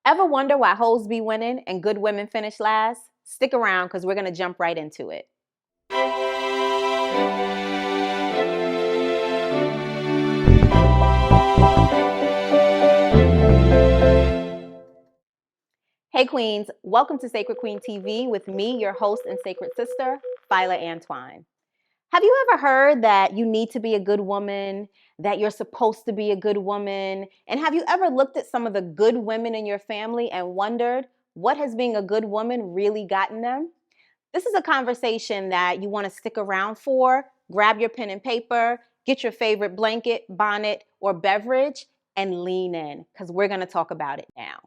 Ever wonder why hoes be winning and good women finish last? Stick around because we're going to jump right into it. Hey Queens, welcome to Sacred Queen TV with me, your host and sacred sister, Fila Antwine. Have you ever heard that you need to be a good woman, that you're supposed to be a good woman? And have you ever looked at some of the good women in your family and wondered what has being a good woman really gotten them? This is a conversation that you want to stick around for. Grab your pen and paper, get your favorite blanket, bonnet, or beverage, and lean in because we're going to talk about it now.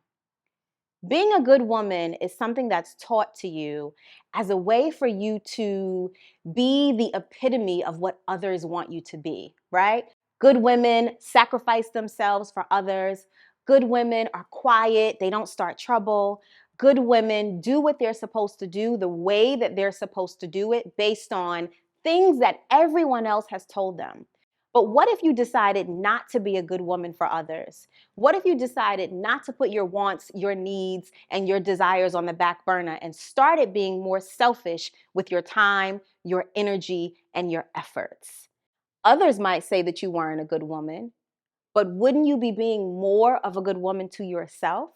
Being a good woman is something that's taught to you as a way for you to be the epitome of what others want you to be, right? Good women sacrifice themselves for others. Good women are quiet, they don't start trouble. Good women do what they're supposed to do the way that they're supposed to do it based on things that everyone else has told them. But what if you decided not to be a good woman for others? What if you decided not to put your wants, your needs, and your desires on the back burner and started being more selfish with your time, your energy, and your efforts? Others might say that you weren't a good woman, but wouldn't you be being more of a good woman to yourself?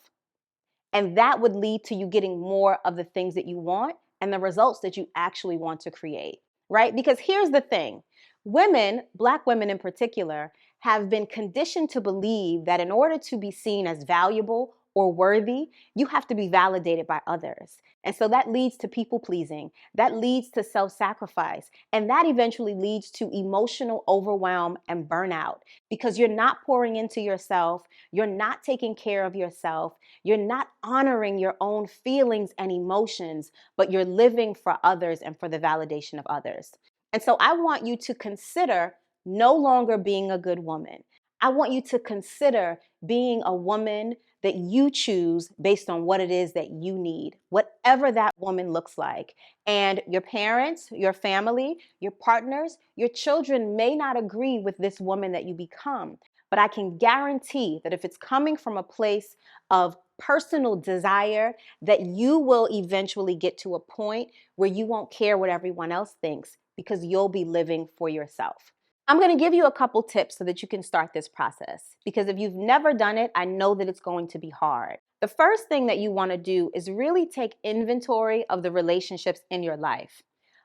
And that would lead to you getting more of the things that you want and the results that you actually want to create, right? Because here's the thing. Women, Black women in particular, have been conditioned to believe that in order to be seen as valuable or worthy, you have to be validated by others. And so that leads to people pleasing, that leads to self-sacrifice, and that eventually leads to emotional overwhelm and burnout because you're not pouring into yourself, you're not taking care of yourself, you're not honoring your own feelings and emotions, but you're living for others and for the validation of others. And so I want you to consider no longer being a good woman. I want you to consider being a woman that you choose based on what it is that you need, whatever that woman looks like. And your parents, your family, your partners, your children may not agree with this woman that you become. But I can guarantee that if it's coming from a place of personal desire, that you will eventually get to a point where you won't care what everyone else thinks because you'll be living for yourself. I'm going to give you a couple tips so that you can start this process because if you've never done it, I know that it's going to be hard. The first thing that you want to do is really take inventory of the relationships in your life.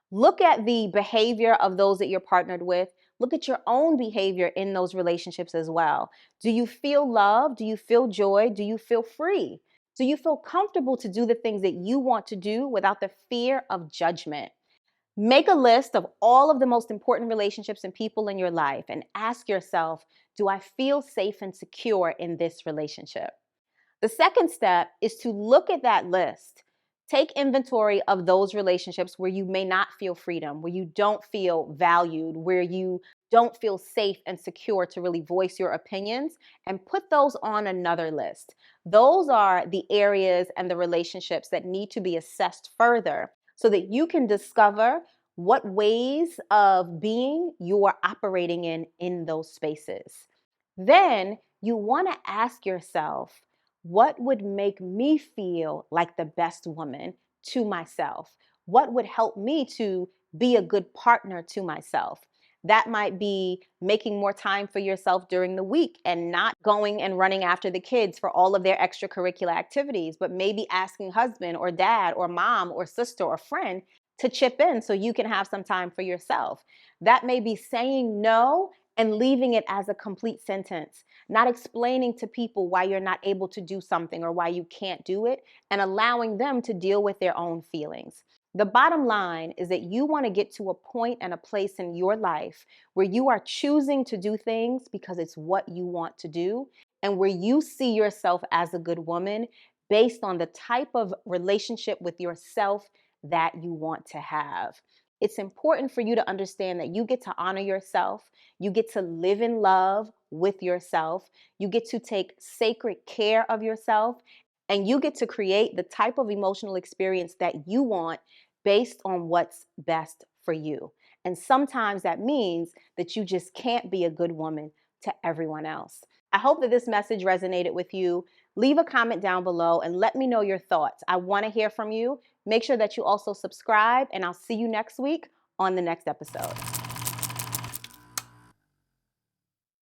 Look at the behavior of those that you're partnered with. Look at your own behavior in those relationships as well. Do you feel love? Do you feel joy? Do you feel free? Do you feel comfortable to do the things that you want to do without the fear of judgment? Make a list of all of the most important relationships and people in your life and ask yourself, do I feel safe and secure in this relationship? The second step is to look at that list. Take inventory of those relationships where you may not feel freedom, where you don't feel valued, where you don't feel safe and secure to really voice your opinions, and put those on another list. Those are the areas and the relationships that need to be assessed further so that you can discover what ways of being you are operating in those spaces. Then you want to ask yourself, what would make me feel like the best woman to myself? What would help me to be a good partner to myself? That might be making more time for yourself during the week and not going and running after the kids for all of their extracurricular activities, but maybe asking husband or dad or mom or sister or friend to chip in so you can have some time for yourself. That may be saying no and leaving it as a complete sentence, not explaining to people why you're not able to do something or why you can't do it, and allowing them to deal with their own feelings. The bottom line is that you want to get to a point and a place in your life where you are choosing to do things because it's what you want to do, and where you see yourself as a good woman based on the type of relationship with yourself that you want to have. It's important for you to understand that you get to honor yourself, you get to live in love with yourself, you get to take sacred care of yourself, and you get to create the type of emotional experience that you want based on what's best for you. And sometimes that means that you just can't be a good woman to everyone else. I hope that this message resonated with you. Leave a comment down below and let me know your thoughts. I want to hear from you. Make sure that you also subscribe, and I'll see you next week on the next episode.